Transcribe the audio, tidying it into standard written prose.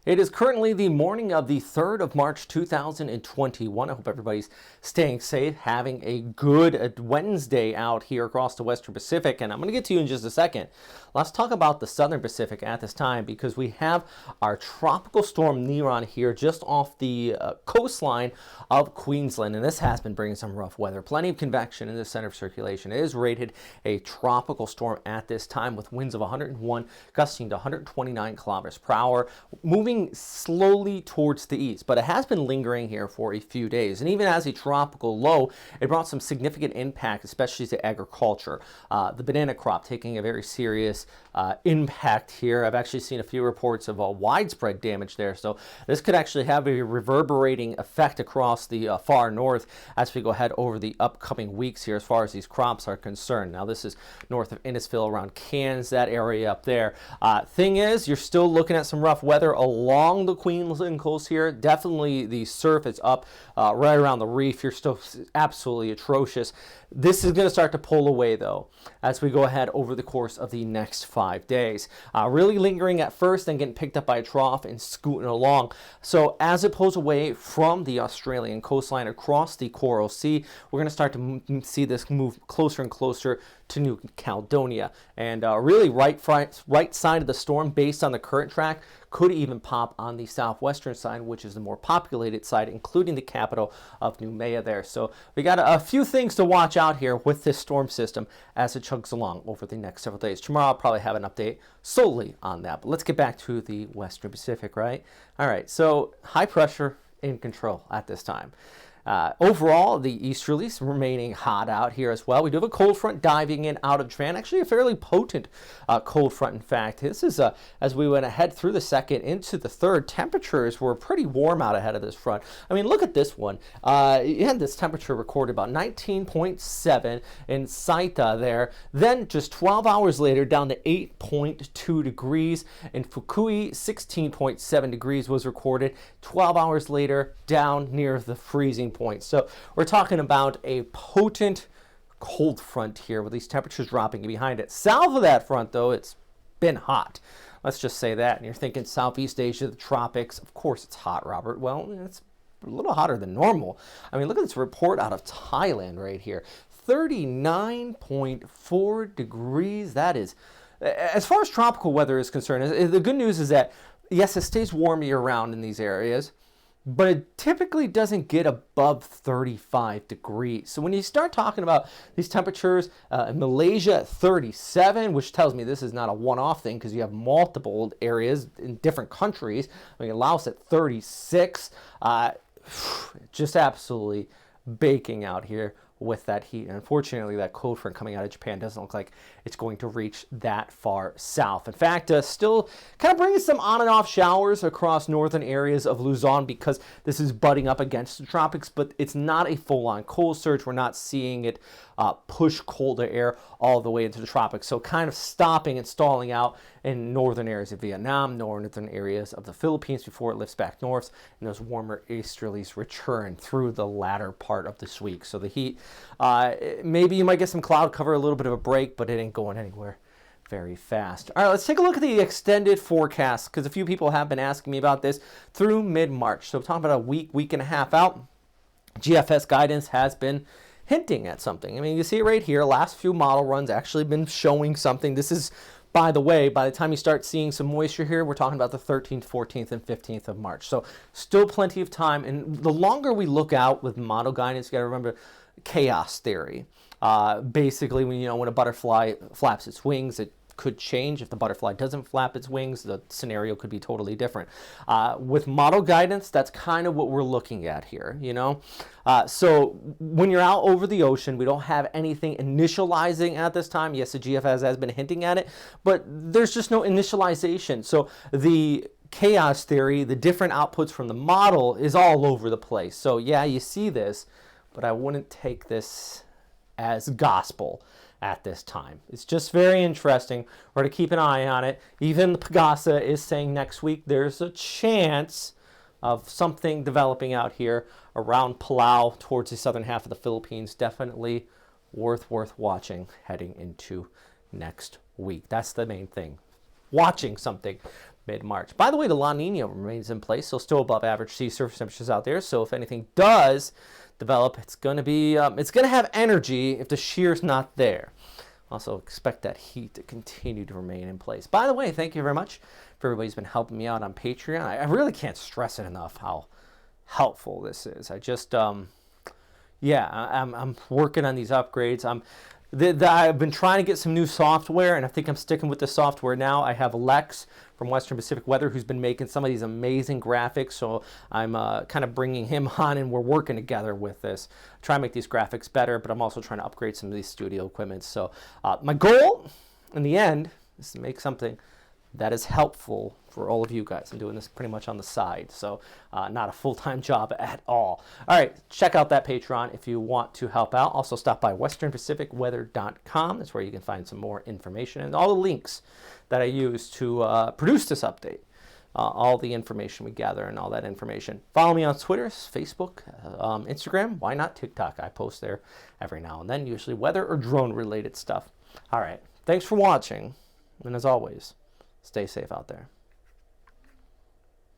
It is currently the morning of the 3rd of March 2021. I hope everybody's staying safe, having a good Wednesday out here across the Western Pacific. And I'm going to get to you in just a second. Let's talk about the Southern Pacific at this time because we have our tropical storm Niran here just off the coastline of Queensland. And this has been bringing some rough weather. Plenty of convection in the center of circulation. It is rated a tropical storm at this time with winds of 101 gusting to 129 kilometers per hour, moving slowly towards the east, but it has been lingering here for a few days. And even as a tropical low, it brought some significant impact, especially to agriculture. The banana crop taking a very serious impact here. I've actually seen a few reports of widespread damage there. So this could actually have a reverberating effect across the far north as we go ahead over the upcoming weeks here as far as these crops are concerned. Now this is north of Innisfil, around Cairns, that area up there. Thing is, you're still looking at some rough weather along the Queensland coast here. Definitely the surf is up right around the reef. You're still absolutely atrocious. This is going to start to pull away though as we go ahead over the course of the next 5 days. Really lingering at first, then getting picked up by a trough and scooting along. So as it pulls away from the Australian coastline across the Coral Sea, we're going to start to see this move closer and closer to New Caledonia. And really right side of the storm, based on the current track, could even pop on the southwestern side, which is the more populated side, including the capital of Niña there. So we got a few things to watch out here with this storm system as it chugs along over the next several days. Tomorrow I'll probably have an update solely on that. But let's get back to the Western Pacific, right? All right, so high pressure in control at this time. Overall, the easterlies remaining hot out here as well. We do have a cold front diving in out of Japan, actually a fairly potent cold front. In fact, this is as we went ahead through the second into the third, temperatures were pretty warm out ahead of this front. I mean, look at this one. You had this temperature recorded about 19.7 in Saita there. Then just 12 hours later, down to 8.2 degrees. In Fukui, 16.7 degrees was recorded. 12 hours later, down near the freezing point. So we're talking about a potent cold front here with these temperatures dropping behind it. South of that front, though, it's been hot. Let's just say that. And you're thinking Southeast Asia, the tropics. Of course it's hot, Robert. Well, it's a little hotter than normal. I mean, look at this report out of Thailand right here. 39.4 degrees. That is, as far as tropical weather is concerned, the good news is that, yes, it stays warm year-round in these areas, but it typically doesn't get above 35 degrees. So when you start talking about these temperatures, in Malaysia at 37, which tells me this is not a one-off thing because you have multiple areas in different countries. I mean, Laos at 36, just absolutely baking out here with that heat. And unfortunately, that cold front coming out of Japan doesn't look like it's going to reach that far south. In fact, still kind of bringing some on and off showers across northern areas of Luzon because this is butting up against the tropics, but it's not a full-on cold surge. We're not seeing it push colder air all the way into the tropics. So kind of stopping and stalling out in northern areas of Vietnam, northern areas of the Philippines before it lifts back north, and those warmer easterlies return through the latter part of this week. So the heat, maybe you might get some cloud cover, a little bit of a break, but it ain't going anywhere very fast. All right, let's take a look at the extended forecast because a few people have been asking me about this through mid-March. So I'm talking about a week and a half out. GFS guidance has been hinting at something. I mean, you see it right here. Last few model runs actually been showing something. This is, by the way, by the time you start seeing some moisture here, we're talking about the 13th, 14th, and 15th of March. So still plenty of time. And the longer we look out with model guidance, you got to remember chaos theory. Basically, when a butterfly flaps its wings, it could change. If the butterfly doesn't flap its wings, the scenario could be totally different. With model guidance, that's kind of what we're looking at here, So when you're out over the ocean, we don't have anything initializing at this time. Yes, the GFS has been hinting at it, but there's just no initialization. So the chaos theory, the different outputs from the model is all over the place. So yeah, you see this, but I wouldn't take this as gospel at this time. It's just very interesting. We're to keep an eye on it. Even the Pagasa is saying next week there's a chance of something developing out here around Palau towards the southern half of the Philippines. Definitely worth watching heading into next week. That's the main thing. Watching something mid-March. By the way, the La Nina remains in place, so still above average sea surface temperatures out there. So if anything does develop, it's going to be, it's going to have energy if the shear's not there. Also expect that heat to continue to remain in place. By the way, thank you very much for everybody who's been helping me out on Patreon. I really can't stress it enough how helpful this is. I just, yeah, I'm working on these upgrades. I've been trying to get some new software, and I think I'm sticking with the software now. I have Lex from Western Pacific Weather who's been making some of these amazing graphics, so I'm kind of bringing him on, and we're working together with this. Try to make these graphics better, but I'm also trying to upgrade some of these studio equipment. So my goal in the end is to make something that is helpful for all of you guys. I'm doing this pretty much on the side, so not a full-time job at all. All right, check out that Patreon if you want to help out. Also stop by westernpacificweather.com. That's where you can find some more information and all the links that I use to produce this update. All the information we gather and all that information. Follow me on Twitter, Facebook, Instagram. Why not TikTok? I post there every now and then, usually weather or drone-related stuff. All right, thanks for watching, and as always, stay safe out there.